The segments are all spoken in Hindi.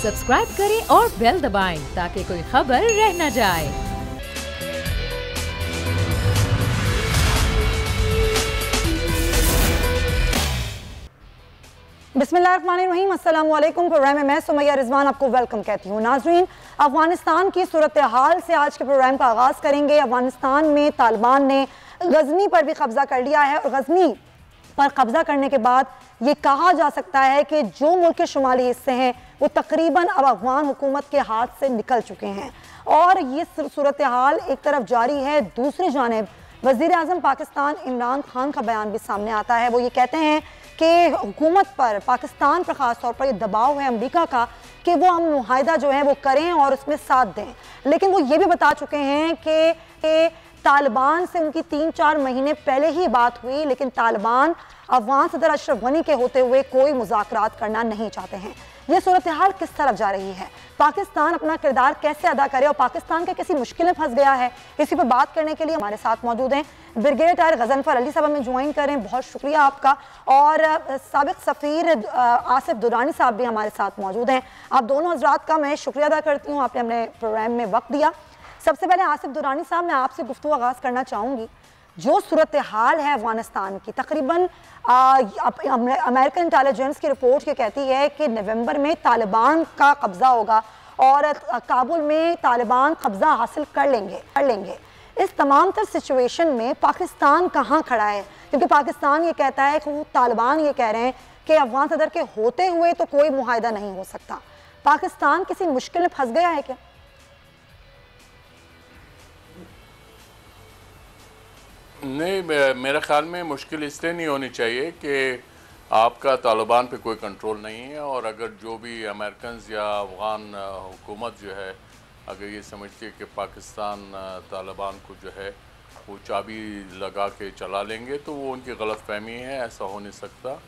सब्सक्राइब करें और बेल दबाएं ताकि कोई खबर रह न जाए। बिस्मिल्लाहिर्रहमानिर्रहीम, अस्सलाम वालेकुम। प्रोग्राम में मैं सुमैया रिजवान आपको वेलकम कहती हूँ। नाजरीन, अफगानिस्तान की सूरत हाल से आज के प्रोग्राम का आगाज़ करेंगे। अफगानिस्तान में तालिबान ने गजनी पर भी कब्जा कर लिया है और गजनी पर कब्जा करने के बाद ये कहा जा सकता है कि जो मुल्क के शुमाली हिस्से हैं वो तकरीबन अब अफगान हुकूमत के हाथ से निकल चुके हैं और ये सूरत हाल एक तरफ जारी है। दूसरी जानिब वज़ीर आज़म पाकिस्तान इमरान खान का बयान भी सामने आता है। वो ये कहते हैं कि हुकूमत पर, पाकिस्तान पर ख़ास तौर पर ये दबाव है अमेरिका का कि वो अमन मुआहिदा जो है वो करें और उसमें साथ दें। लेकिन वो ये भी बता चुके हैं कि तालिबान से उनकी 3-4 महीने पहले ही बात हुई, लेकिन तालिबान अफगान सदर अशरफ गनी के होते हुए कोई मुज़ाकरात करना नहीं चाहते हैं। ये सूरत हाल किस तरफ जा रही है, पाकिस्तान अपना किरदार कैसे अदा करे और पाकिस्तान के किसी मुश्किल में फंस गया है, इसी पर बात करने के लिए हमारे साथ मौजूद हैं ब्रिगेडियर गजनफर अली साहब। हमें ज्वाइन करें, बहुत शुक्रिया आपका। और साबिक सफ़ीर आसिफ दुरानी साहब भी हमारे साथ मौजूद हैं। आप दोनों हजरात का मैं शुक्रिया अदा करती हूँ, आपने अपने प्रोग्राम में वक्त दिया। सबसे पहले आसिफ दुरानी साहब, मैं आपसे गुफ्तगू आगाज़ करना चाहूँगी। जो सूरत हाल है अफगानिस्तान की, तकरीबन अमेरिकन इंटेलिजेंस की रिपोर्ट ये कहती है कि नवंबर में तालिबान का कब्ज़ा होगा और काबुल में तालिबान कब्ज़ा हासिल कर लेंगे। इस तमाम तर सिचुएशन में पाकिस्तान कहाँ खड़ा है? क्योंकि पाकिस्तान ये कहता है कि वो तालिबान ये कह रहे हैं कि अफगान सदर के होते हुए तो कोई मुआहिदा नहीं हो सकता। पाकिस्तान किसी मुश्किल में फंस गया है क्या? नहीं, मेरे ख्याल में मुश्किल इसलिए नहीं होनी चाहिए कि आपका तालिबान पे कोई कंट्रोल नहीं है और अगर जो भी अमेरिकन या अफ़गान हुकूमत जो है अगर ये समझती है कि पाकिस्तान तालिबान को जो है वो चाबी लगा के चला लेंगे तो वो उनकी गलतफहमी है, ऐसा हो नहीं सकता।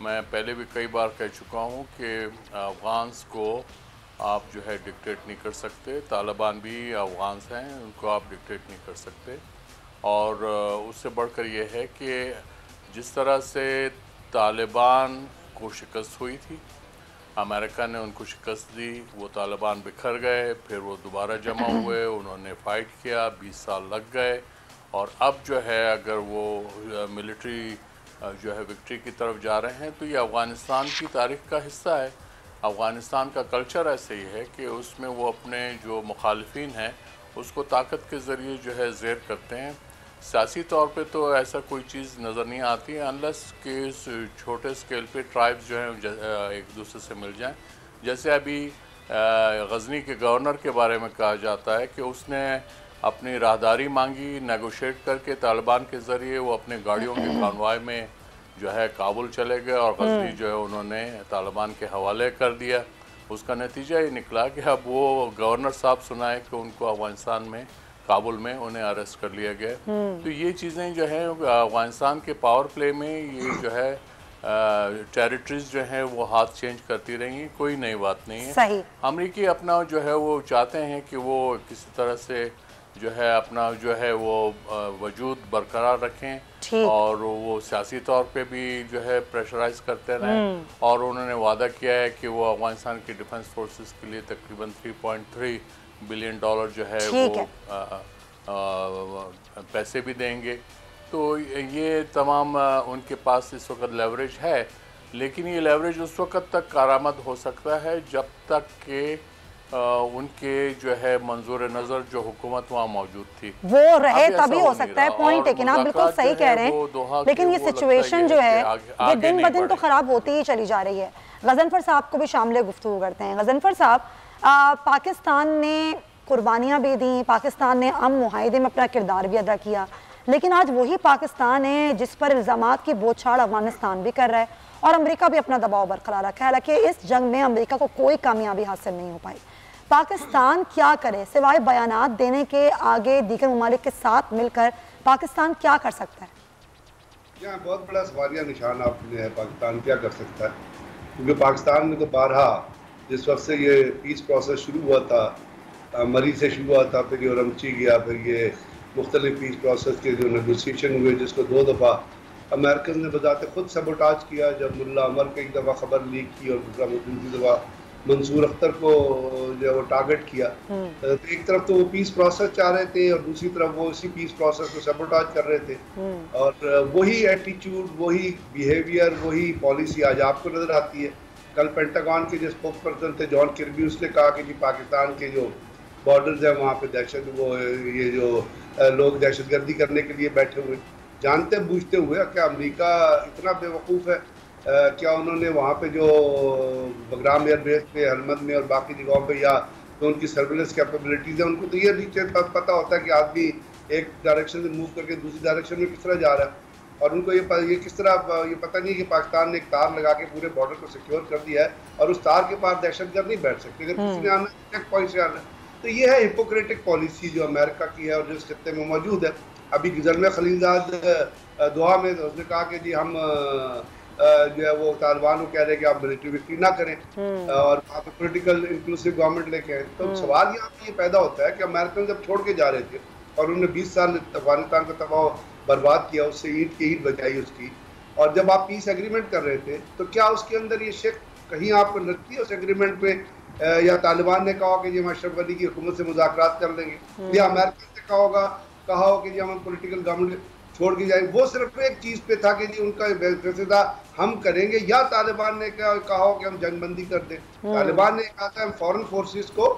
मैं पहले भी कई बार कह चुका हूँ कि अफ़गान्स को आप जो है डिक्टेट नहीं कर सकते, तालिबान भी अफ़गान्स हैं, उनको आप डिक्टेट नहीं कर सकते। और उससे बढ़कर ये है कि जिस तरह से तालिबान को शिकस्त हुई थी, अमेरिका ने उनको शिकस्त दी, वो तालिबान बिखर गए, फिर वो दोबारा जमा हुए, उन्होंने फ़ाइट किया, 20 साल लग गए और अब जो है अगर वो मिलिट्री जो है विक्ट्री की तरफ जा रहे हैं तो ये अफ़गानिस्तान की तारीख़ का हिस्सा है। अफ़गानिस्तान का कल्चर ऐसे ही है कि उसमें वो अपने जो मुखालिफिन हैं उसको ताकत के ज़रिए जो है ज़ेर करते हैं। सियासी तौर पे तो ऐसा कोई चीज़ नज़र नहीं आती है अनलेस कि इस छोटे स्केल पे ट्राइब्स जो हैं एक दूसरे से मिल जाएं। जैसे अभी गजनी के गवर्नर के बारे में कहा जाता है कि उसने अपनी राहदारी मांगी, नेगोशिएट करके तालिबान के ज़रिए वो अपने गाड़ियों के कॉन्वॉय में जो है काबुल चले गए और गजनी जो है उन्होंने तालिबान के हवाले कर दिया। उसका नतीजा ये निकला कि अब वो गवर्नर साहब सुनाए कि उनको अफगानिस्तान में काबुल में उन्हें अरेस्ट कर लिया गया। तो ये चीज़ें जो हैं अफगानिस्तान के पावर प्ले में ये जो है टेरिटरीज जो हैं वो हाथ चेंज करती रही, कोई नई बात नहीं है। सही। अमरीकी अपना जो है वो चाहते हैं कि वो किसी तरह से जो है अपना जो है वो वजूद बरकरार रखें और वो सियासी तौर पे भी जो है प्रेशराइज करते रहें और उन्होंने वादा किया है कि वो अफगानिस्तान की डिफेंस फोर्सेस के लिए तकरीबन $3.3 बिलियन जो है वो पैसे भी देंगे। तो ये तमाम उनके पास इस वक्त लेवरेज है, लेकिन ये लेवरेज उस वक्त तक कारामद हो सकता है जब तक कि उनके जो है मंजूर नज़र जो हुकूमत वहाँ मौजूद थी वो रहे, तभी हो सकता है। पॉइंट लेकिन आप बिल्कुल सही कह रहे हैं, लेकिन ये सिचुएशन जो है ये दिन ब दिन तो ख़राब होती ही चली जा रही है। गजनफर साहब को भी शामिल गुफ्तगू करते हैं। गजनफर साहब, पाकिस्तान ने कुर्बानियाँ भी दी, पाकिस्तान ने अमन मुआहिदे में अपना किरदार भी अदा किया, लेकिन आज वही पाकिस्तान है जिस पर इल्ज़ामात की बौछार अफगानिस्तान भी कर रहा है और अमेरिका भी अपना दबाव बरकरार रखा है। हालांकि इस जंग में अमेरिका को कोई कामयाबी हासिल नहीं हो पाई। पाकिस्तान क्या करे सिवाय बयानात देने के? आगे दीगर ममालिक के साथ मिलकर पाकिस्तान क्या कर सकता है? यहाँ बहुत बड़ा सवालिया निशान आपने है, पाकिस्तान क्या कर सकता है? क्योंकि पाकिस्तान में तो बारहा जिस वक्त से ये पीस प्रोसेस शुरू हुआ था, मरी से शुरू हुआ था, फिर ये रमची गया, फिर ये मुख्तलिफ पीस प्रोसेस के जो नेगोशिएशन हुए जिसको 2 दफ़ा अमेरिकन ने बजाते खुद सबोटाज किया। जब मुल्ला अमर को एक दफ़ा खबर लीक की और दूसरी दफ़ा मंसूर अख्तर को जो वो टारगेट किया। तो एक तरफ तो वो पीस प्रोसेस चाह रहे थे और दूसरी तरफ वो इसी पीस प्रोसेस को सबोटाज कर रहे थे, और वही एटीट्यूड, वही बिहेवियर, वही पॉलिसी आज आपको नजर आती है। कल पेंटागन के जो स्पोक्स पर्सन थे जॉन किर्बी, उसने कहा कि जी पाकिस्तान के जो बॉर्डर्स है वहाँ पे दहशत वो ये जो लोग दहशतगर्दी करने के लिए बैठे हुए, जानते बूझते हुए। क्या अमेरिका इतना बेवकूफ़ है? क्या उन्होंने वहाँ पे जो बगराम एयरबेस पे, हरमद में और बाकी जगहों पे, या जो उनकी सर्विलेंस कैपेबिलिटीज़ है, उनको तो ये नीचे पता होता है कि आदमी एक डायरेक्शन से मूव करके दूसरी डायरेक्शन में किस तरह जा रहा है, और उनको ये किस तरह ये पता नहीं है कि पाकिस्तान ने एक तार लगा के पूरे बॉर्डर को सिक्योर कर दिया है और उस तार के पास दहशतगर्द नहीं बैठ सकते। अगर किसी ने आना चेक पॉइंट से आना, तो ये है हिपोक्रेटिक पॉलिसी जो अमेरिका की है और जो इस खत्ते में मौजूद है। अभी ज़लमे खलीलजाद दुआ में उसने कहा कि जी हम जो है वो तालिबान को कह रहे हैं कि आप मिलिट्री विक्ट्री ना करें और वहाँ पे पोलिटिकल इंक्लूसिव गवर्नमेंट लेके आए। तो सवाल यहाँ पे ये पैदा होता है कि अमेरिकन जब छोड़ के जा रहे थे और उन्होंने 20 साल अफगानिस्तान का तबाह बर्बाद किया, उससे ईंट की ईंट बचाई उसकी, और जब आप पीस एग्रीमेंट कर रहे थे तो क्या उसके अंदर ये शक कहीं आपको लगती है उस एग्रीमेंट पे, या तालिबान ने कहा कि जी हम अशरफ गनी की हुकूमत से मुज़ाकरात कर लेंगे, या अमेरिका ने कहा हो कि जी हम पोलिटिकल गवर्नमेंट छोड़ के जाए? वो सिर्फ एक चीज़ पे था कि जी उनका फैसला हम करेंगे, या तालिबान ने कहा हो कि हम जंगबंदी कर दें। तालिबान ने कहा था हम फॉरेन फोर्सेस को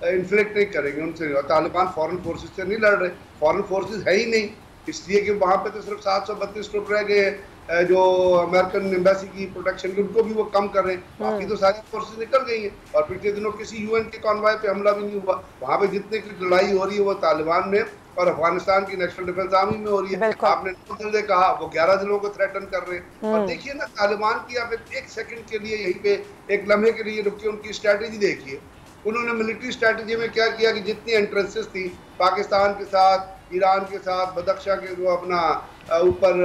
इन्फ्लेक्ट नहीं करेंगे उनसे, और तालिबान फॉरेन फोर्सेस से नहीं लड़ रहे, फॉरेन फोर्सेस है ही नहीं, इसलिए कि वहाँ पे तो सिर्फ 732 ट्रुप रह गए हैं जो अमेरिकन एम्बेसी की प्रोटेक्शन की, उनको भी वो कम कर रहे हैं, बाकी तो सारी फोर्सेस निकल गई हैं। और पिछले दिनों किसी यूएन के कॉन्वॉय पे हमला भी नहीं हुआ। वहाँ पे जितने की लड़ाई हो रही है वो तालिबान में और अफगानिस्तान की नेशनल डिफेंस आर्मी में हो रही है। आपने 9 जिले कहा, वो 11 जिलों को थ्रेटन कर रहे हैं। और देखिए ना तालिबान की, आप एक सेकंड के लिए यहीं पे एक लम्हे के लिए रुकिए, उनकी स्ट्रैटेजी देखिए। उन्होंने मिलिट्री स्ट्रैटेजी में क्या किया कि जितनी एंट्रेंसेस थी पाकिस्तान के साथ, ईरान के साथ, बदख्शा के जो अपना ऊपर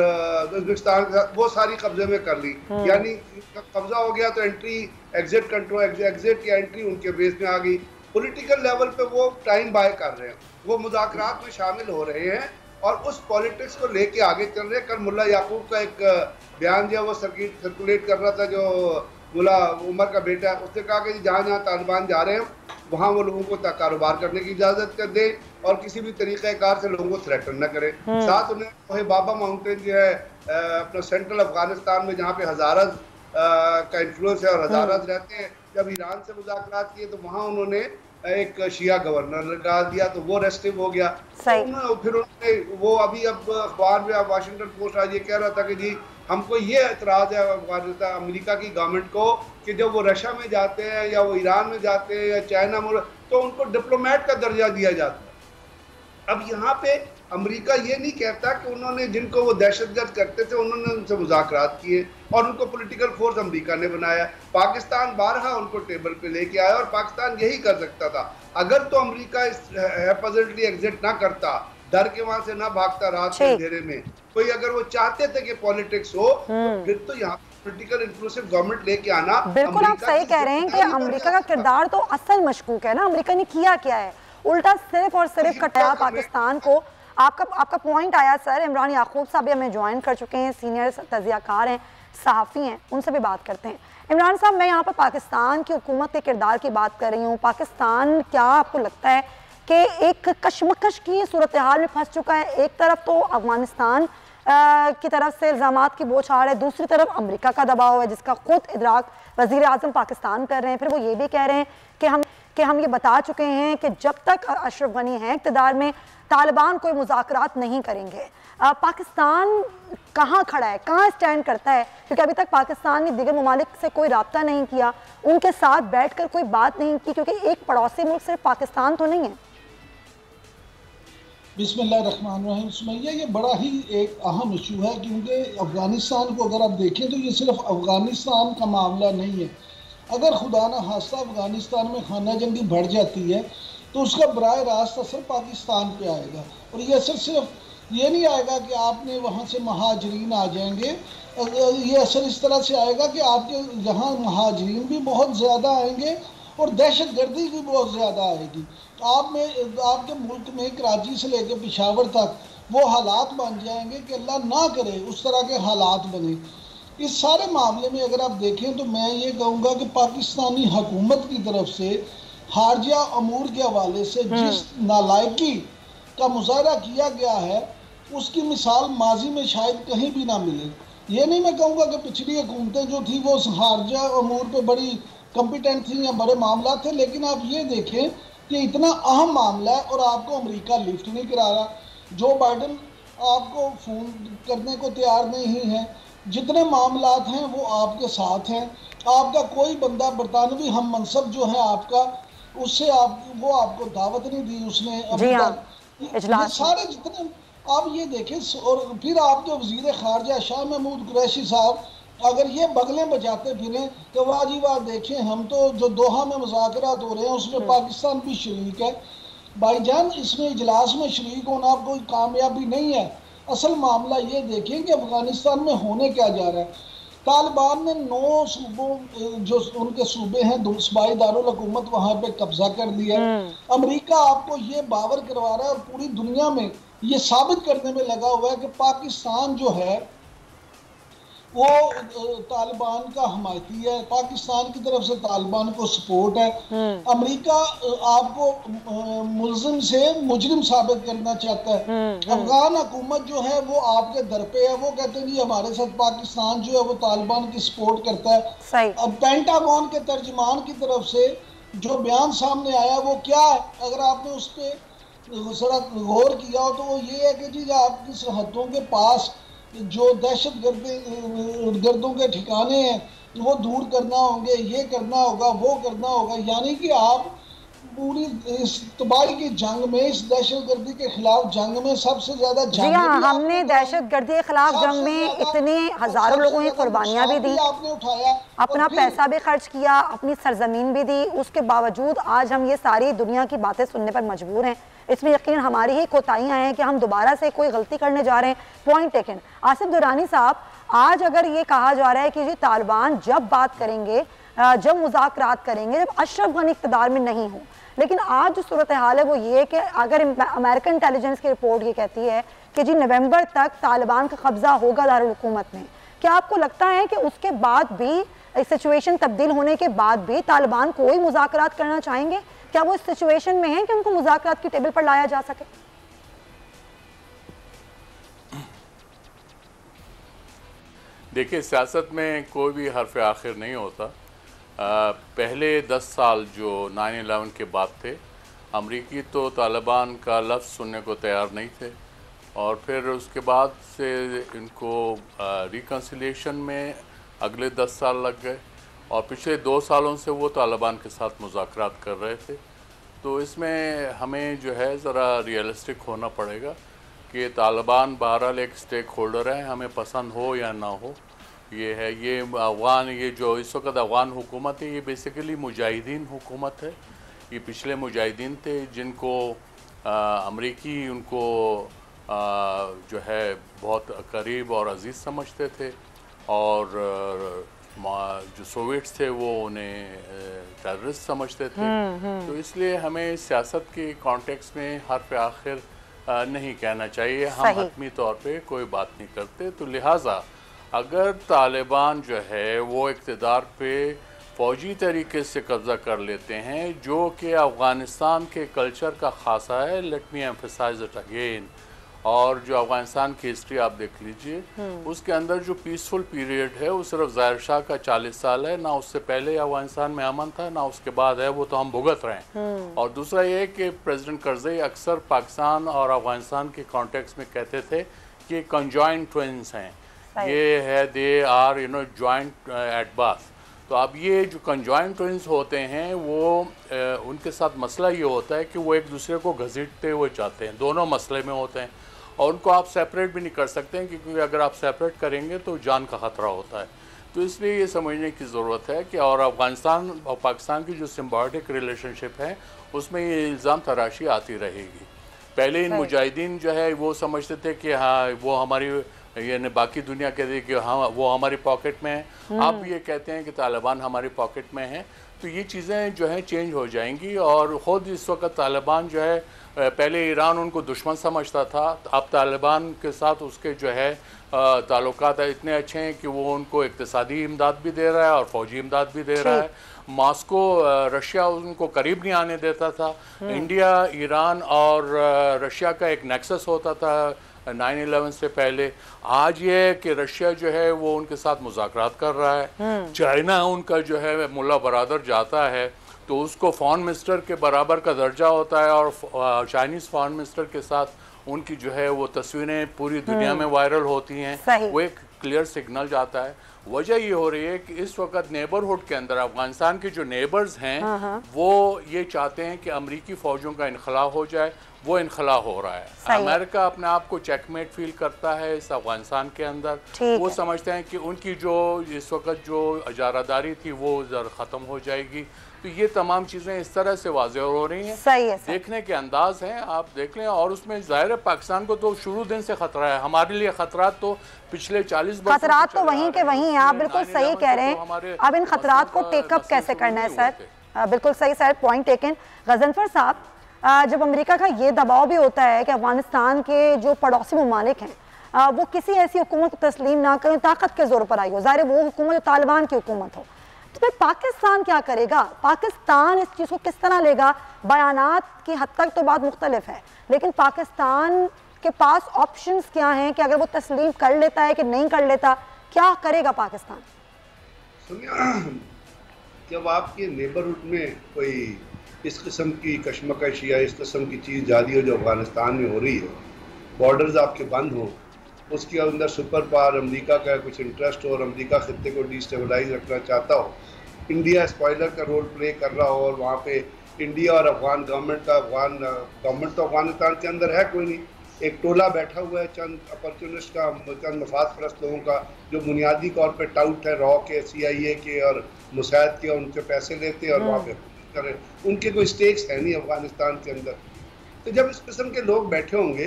उज्बेकिस्तान के साथ, वो सारी कब्जे में कर ली। यानी कब्जा हो गया तो एंट्री एग्जिट कंट्रोल, एग्जिट या एंट्री उनके बेस में आ गई। पॉलिटिकल लेवल पे वो टाइम बाय कर रहे हैं, वो मुज़ाकरात में शामिल हो रहे हैं और उस पॉलिटिक्स को लेके आगे चल रहे हैं। कल मुल्ला याकूब का एक बयान जो है वो सर्कुलेट कर रहा था, जो मुल्ला उमर का बेटा, उसने कहा कि जहाँ जहाँ तालिबान जा रहे हैं वहाँ वो लोगों को कारोबार करने की इजाज़त कर दे और किसी भी तरीक़ेकार से लोगों को थ्रेटन न करे। साथ उन्हें बाबा माउंटेन जो है अपना सेंट्रल अफगानिस्तान में, जहाँ पे हज़ारत का इन्फ्लुएंस है और हज़ारत रहते हैं, जब ईरान से मुज़ाकरात किए तो वहाँ उन्होंने एक शिया गवर्नर लगा दिया, तो वो रेस्टिव हो गया। फिर उन्होंने वो अभी अब अखबार में, वाशिंगटन पोस्ट आज ये कह रहा था कि जी हमको ये एतराज़ है अमेरिका की गवर्नमेंट को कि जब वो रशिया में जाते हैं या वो ईरान में जाते हैं या चाइना में, तो उनको डिप्लोमेट का दर्जा दिया जाता है। अब यहाँ पे अमेरिका ये नहीं कहता कि उन्होंने जिनको वो दहशतगर्द करते थे उन्होंने उनसे मुज़ाकरात किए और उनको पॉलिटिकल फोर्स अमेरिका ने बनाया। पाकिस्तान बारहा उनको टेबल पे लेके आया और पाकिस्तान यही कर सकता था। अगर तो अमेरिका इस हैफजल्टली एग्जिट ना करता, डर के वहां से ना भागता रात के अंधेरे में, कोई अगर वो चाहते थे कि पॉलिटिक्स हो, तो फिर तो यहाँ पॉलिटिकल इंक्लूसिव गवर्नमेंट लेके आना। बिल्कुल आप सही कह रहे हैं कि अमेरिका का किरदार तो असल मशकूक है ना। अमेरिका ने किया क्या है, उल्टा सिर्फ और सिर्फ कटाया पाकिस्तान को। आपका पॉइंट आया सर। इमरान याकूब साहब भी हमें ज्वाइन कर चुके हैं, सीनियर तजियाकार हैं, सहाफ़ी हैं, उनसे भी बात करते हैं। इमरान साहब, मैं यहाँ पर पाकिस्तान की हुकूमत के किरदार की बात कर रही हूँ। पाकिस्तान क्या आपको लगता है कि एक कशमकश की सूरत हाल में फंस चुका है? एक तरफ तो अफगानिस्तान की तरफ से इल्ज़ामात की बौछार है, दूसरी तरफ अमेरिका का दबाव है जिसका खुद इदराक वज़ीर आज़म पाकिस्तान कर रहे हैं। फिर वो ये भी कह रहे हैं कि हम ये बता चुके हैं कि जब तक अशरफ गनी है इक़्तिदार में, तालिबान कोई मुज़ाकरात नहीं करेंगे। पाकिस्तान कहाँ खड़ा है, कहाँ स्टैंड करता है? क्योंकि अभी तक पाकिस्तान ने दीगर ममालिक से कोई रब्ता नहीं किया, उनके साथ बैठकर कोई बात नहीं की, क्योंकि एक पड़ोसी मुल्क सिर्फ पाकिस्तान तो नहीं है। बिस्मिल्लाहिर्रहमानिर्रहीम। सुमैया, ये बड़ा ही एक अहम इशू है, क्योंकि अफ़गानिस्तान को अगर आप देखें तो ये सिर्फ अफ़गानिस्तान का मामला नहीं है। अगर खुदा न खास्ता अफ़गानिस्तान में खाना जंगी बढ़ जाती है तो उसका बराह रास्त असर पाकिस्तान पे आएगा। और ये असर सिर्फ ये नहीं आएगा कि आपने वहाँ से महाजरीन आ जाएंगे, ये असर इस तरह से आएगा कि आपके यहाँ महाजरीन भी बहुत ज़्यादा आएंगे और दहशत गर्दी भी बहुत ज़्यादा आएगी। आपके मुल्क में कराची से लेकर पेशावर तक वो हालात बन जाएंगे कि अल्लाह ना करे उस तरह के हालात बने। इस सारे मामले में अगर आप देखें तो मैं ये कहूँगा कि पाकिस्तानी हुकूमत की तरफ से खारजा अमूर के हवाले से जिस नालायकी का मुजाहरा किया गया है उसकी मिसाल माजी में शायद कहीं भी ना मिले। ये नहीं मैं कहूँगा कि पिछली हुकूमतें जो थी वो खारजा अमूर पे बड़ी कॉम्पिटेंट थी या बड़े मामला थे, लेकिन आप ये देखें कि इतना अहम मामला है और आपको अमेरिका लिफ्ट नहीं करा रहा, जो बाइडन आपको फ़ोन करने को तैयार नहीं है, जितने मामलात हैं वो आपके साथ हैं, आपका कोई बंदा बरतानवी हम मनसब जो है आपका उससे वो आपको दावत नहीं दी उसने अभी तक। ये सारे जितने आप ये देखें, और फिर आपके वज़ीर ख़ारजा शाह महमूद कुरैशी साहब अगर ये बगलें बजाते फिरें तो वाह जी वाह, देखें हम तो जो दोहा में मुज़ाकरात हो रहे हैं उसमें पाकिस्तान भी शरीक है। भाईजान इसमें इजलास में शरीक होना कोई कामयाबी नहीं है। असल मामला ये देखें कि अफ़गानिस्तान में होने क्या जा रहा है। तालिबान ने 9 सूबों जो उनके सूबे हैं सूबाई दारुल हुकूमत वहाँ पे कब्जा कर लिया है। अमेरिका आपको ये बावर करवा रहा है और पूरी दुनिया में ये साबित करने में लगा हुआ है कि पाकिस्तान जो है वो तालिबान का हमायती है, पाकिस्तान की तरफ से तालिबान को सपोर्ट है। अमेरिका आपको मुल्जिम से मुजरिम साबित करना चाहता है। अफगान हुकूमत जो है वो आपके दर पे है, वो कहते हैं जी हमारे साथ पाकिस्तान जो है वो तालिबान की सपोर्ट करता है। अब पेंटागन के तर्जमान की तरफ से जो बयान सामने आया वो क्या है, अगर आपने उस पर जरा गौर किया हो तो वो ये है कि जी आपकी सरहदों के पास जो दहशत गर्दों के ठिकाने हैं वो दूर करना होंगे, ये करना होगा, वो करना होगा। यानी कि आप पूरी इस तबाही की जंग में, इस दहशतगर्दी के खिलाफ जंग में सबसे ज्यादा जी हाँ, हमने दहशतगर्दी के खिलाफ जंग में इतने हजारों लोगों की कुर्बानियां भी दी, आपने उठाया, अपना पैसा भी खर्च किया, अपनी सरजमीन भी दी, उसके बावजूद आज हम ये सारी दुनिया की बातें सुनने पर मजबूर हैं। इसमें यकीन हमारी ही कोताहियां हैं कि हम दोबारा से कोई गलती करने जा रहे हैं। Point taken. आसिफ दुरानी साहब, आज अगर ये कहा जा रहा है कि जी तालिबान जब बात करेंगे, जब मुज़ाकरात करेंगे, जब अशरफ गनी इक़्तिदार में नहीं हो, लेकिन आज जो सूरत हाल है वो ये कि अगर अमेरिकन इंटेलिजेंस की रिपोर्ट ये कहती है कि जी नवंबर तक तालिबान का कब्जा होगा दारुल हुकूमत में, क्या आपको लगता है कि उसके बाद भी सिचुएशन तब्दील होने के बाद भी तालिबान कोई मुज़ाकरात करना चाहेंगे? क्या वो इस सिचुएशन में है कि उनको मुज़ाकरात की टेबल पर लाया जा सके? देखिए, सियासत में कोई भी हर्फ आखिर नहीं होता। पहले 10 साल जो 9/11 के बाद थे, अमरीकी तो तालिबान का लफ्ज़ सुनने को तैयार नहीं थे, और फिर उसके बाद से इनको रिकन्सिलिएशन में अगले 10 साल लग गए, और पिछले 2 सालों से वो तालिबान के साथ मुज़ाकरात कर रहे थे। तो इसमें हमें जो है ज़रा रियलिस्टिक होना पड़ेगा कि तालिबान बहरहाल एक स्टेक होल्डर है, हमें पसंद हो या ना हो। ये है, ये अफ़गान, ये जो इस वक्त अफ़गान हुकूमत है, ये बेसिकली मुजाहिदीन हुकूमत है। ये पिछले मुजाहिदीन थे जिनको अमरीकी उनको जो है बहुत करीब और अजीज़ समझते थे, और जो सोवियट्स थे वो उन्हें टेररिस्ट समझते थे। तो इसलिए हमें सियासत के कॉन्टेक्स्ट में हर्फ आखिर नहीं कहना चाहिए। हम हतमी तौर पे कोई बात नहीं करते। तो लिहाजा अगर तालिबान जो है वो इक़्तिदार पे फ़ौजी तरीके से कब्ज़ा कर लेते हैं, जो कि अफ़गानिस्तान के कल्चर का ख़ासा है, let me emphasise it again, और जो अफ़गानिस्तान की हिस्ट्री आप देख लीजिए, उसके अंदर जो पीसफुल पीरियड है वो सिर्फ ज़ाहिर शाह का 40 साल है। ना उससे पहले अफ़गानिस्तान में अमन था, ना उसके बाद है, वो तो हम भुगत रहे हैं। और दूसरा ये है कि प्रेसिडेंट करज़ई अक्सर पाकिस्तान और अफ़गानिस्तान के कॉन्टेक्स्ट में कहते थे कि कंजॉइंट ट्विन्स हैं, ये है, they are joint at birth. तो अब ये जो कंजॉइंट ट्विन्स होते हैं वो उनके साथ मसला ये होता है कि वो एक दूसरे को घसीटते हुए चाहते हैं, दोनों मसले में होते हैं, और उनको आप सेपरेट भी नहीं कर सकते हैं, क्योंकि अगर आप सेपरेट करेंगे तो जान का ख़तरा होता है। तो इसलिए ये समझने की ज़रूरत है कि, और अफ़गानिस्तान और पाकिस्तान की जो सिम्बायोटिक रिलेशनशिप है उसमें ये इल्ज़ाम तराशी आती रहेगी। पहले इन मुजाहिदीन जो है वो समझते थे कि हाँ वो हमारी, यानी बाकी दुनिया कहती है कि हाँ वो हमारी पॉकेट में है। आप भी ये कहते हैं कि तालिबान हमारी पॉकेट में है। तो ये चीज़ें जो हैं चेंज हो जाएंगी। और ख़ुद इस वक्त तालिबान जो है, पहले ईरान उनको दुश्मन समझता था, अब तालिबान के साथ उसके जो है ताल्लुकात इतने अच्छे हैं कि वो उनको इक़्तिसादी इमदाद भी दे रहा है और फ़ौजी इमदाद भी दे रहा है। मॉस्को, रशिया उनको करीब नहीं आने देता था। इंडिया, ईरान और रशिया का एक नेक्सस होता था 9/11 से पहले। आज ये है कि रशिया जो है वो उनके साथ मुज़ाकरात कर रहा है। चाइना उनका जो है मुल्ला बरादर जाता है तो उसको फॉरेन मिनिस्टर के बराबर का दर्जा होता है, और चाइनीज़ फॉरेन मिनिस्टर के साथ उनकी जो है वो तस्वीरें पूरी दुनिया में वायरल होती हैं। वो एक क्लियर सिग्नल जाता है। वजह ये हो रही है कि इस वक्त नेबरहुड के अंदर अफगानिस्तान के जो नेबर्स हैं वो ये चाहते हैं कि अमरीकी फ़ौजों का इनखला हो जाए। वो इनखला हो रहा है। अमेरिका अपने आप को चेकमेट फील करता है इस अफगानिस्तान के अंदर। वो समझते हैं कि उनकी जो इस वक्त जो इजारादारी थी वो ख़त्म हो जाएगी। तो ये तमाम चीज़ें इस तरह से वाज़ेह हो रही हैं। सही है, देखने के अंदाज हैं, आप देख लें। और उसमें ज़ाहिर है पाकिस्तान को तो शुरू दिन से ख़तरा है। हमारे लिए ख़तरात तो पिछले 40 वर्ष खतरात तो वहीं के वहीं हैं। आप बिल्कुल सही कह रहे हैं। अब इन खतरात को टेकअप कैसे करना है सर? बिल्कुल सही सर, पॉइंट टेकन। गजनफर साहब, जब अमेरिका का ये दबाव भी होता है कि अफगानिस्तान के जो पड़ोसी ममालिक हैं वो किसी ऐसी हुकूमत को तस्लीम ना करें ताकत के जोर पर आई हो, ज़ाहिर वो हुकूमत जो तालिबान की हुकूमत हो, तो फिर पाकिस्तान क्या करेगा? पाकिस्तान इस चीज़ को किस तरह लेगा? बयानात की हद तक तो बात मुख्तलिफ है, लेकिन पाकिस्तान के पास ऑप्शंस क्या हैं कि अगर वो तस्लीम कर लेता है कि नहीं कर लेता, क्या करेगा पाकिस्तान? जब आपके नेबरहुड में कोई इस किस्म की कशमकश या इस किस्म की चीज़ जारी हो जो अफ़गानिस्तान में हो रही है, बॉर्डर्स आपके बंद हो, उसके अंदर सुपर पावर अमेरिका का कुछ इंटरेस्ट हो और अमेरिका खत्ते को डिस्टेबलाइज रखना चाहता हो, इंडिया स्पॉइलर का रोल प्ले कर रहा हो, और वहाँ पे इंडिया और अफगान गवर्नमेंट तो अफगानिस्तान के अंदर है कोई नहीं, एक टोला बैठा हुआ है चंद अपॉर्चुनिस्ट का, चंद मफाद परस्त लोगों का, जो बुनियादी तौर पर टाउट है रॉ के, CIA के और मुसैद के, उनसे पैसे लेते और वहाँ पे करें। उनके कोई स्टेक्स है नहीं अफगानिस्तान के अंदर। तो जब इस किस्म के लोग बैठे होंगे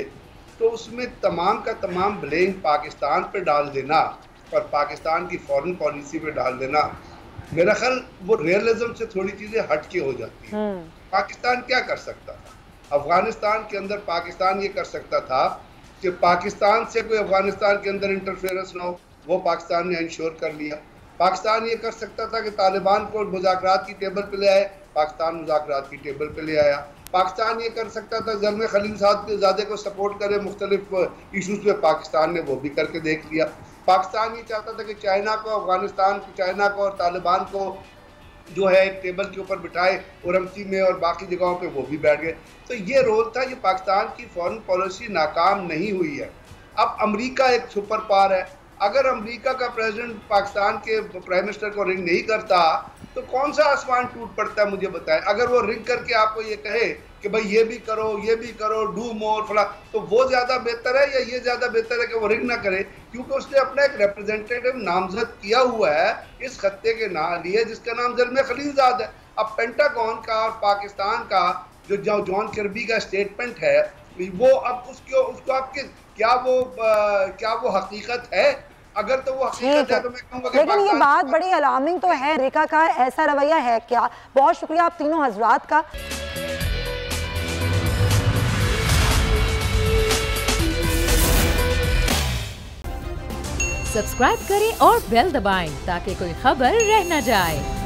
तो उसमें तमाम का तमाम ब्लेम पाकिस्तान पे डाल देना और पाकिस्तान की फॉरेन पॉलिसी पे डाल देना, मेरा ख्याल वो रियलिज्म से थोड़ी चीज़ें हट के हो जाती हैं। पाकिस्तान क्या कर सकता था? अफगानिस्तान के अंदर पाकिस्तान ये कर सकता था कि पाकिस्तान से कोई अफगानिस्तान के अंदर इंटरफेरेंस ना हो, वो पाकिस्तान ने इंश्योर कर लिया। पाकिस्तान ये कर सकता था कि तालिबान को मुज़ाकरात की टेबल पे ले आए, पाकिस्तान मुज़ाकरात की टेबल पे ले आया। पाकिस्तान ये कर सकता था ज़ल्म खलीलज़ादे को सपोर्ट करे मुख्तलिफ इशूज़ पे, पाकिस्तान ने वो भी करके देख लिया। पाकिस्तान ये चाहता था कि चाइना को और तालिबान को जो है एक टेबल के ऊपर बिठाए, उरमची में और बाकी जगहों पे वो भी बैठ गए। तो ये रोल था। ये पाकिस्तान की फॉरेन पॉलिसी नाकाम नहीं हुई है। अब अमेरिका एक सुपर पावर है। अगर अमेरिका का प्रेसिडेंट पाकिस्तान के प्राइम मिनिस्टर को रिंग नहीं करता तो कौन सा आसमान टूट पड़ता है मुझे बताएं। अगर वो रिंग करके आपको ये कहे कि भाई ये भी करो, डू मोर फला, तो वो ज़्यादा बेहतर है या ये ज़्यादा बेहतर है कि वो रिंग ना करे? क्योंकि उसने अपना एक रिप्रेजेंटेटिव नामजद किया हुआ है इस खत्ते के लिए जिसका नाम ज़ल्म खलीलज़ाद है। अब पेंटागन का और पाकिस्तान का जो जॉन किर्बी का स्टेटमेंट है वो अब उसको आपके क्या वो हकीकत है? अगर तो वो हकीकत है तो मैं कहूँगा कि लेकिन ये बात बड़ी अलार्मिंग तो है। अमेरिका का ऐसा रवैया है क्या? बहुत शुक्रिया आप तीनों हजरात का। सब्सक्राइब करें और बेल दबाएं ताकि कोई खबर रह न जाए।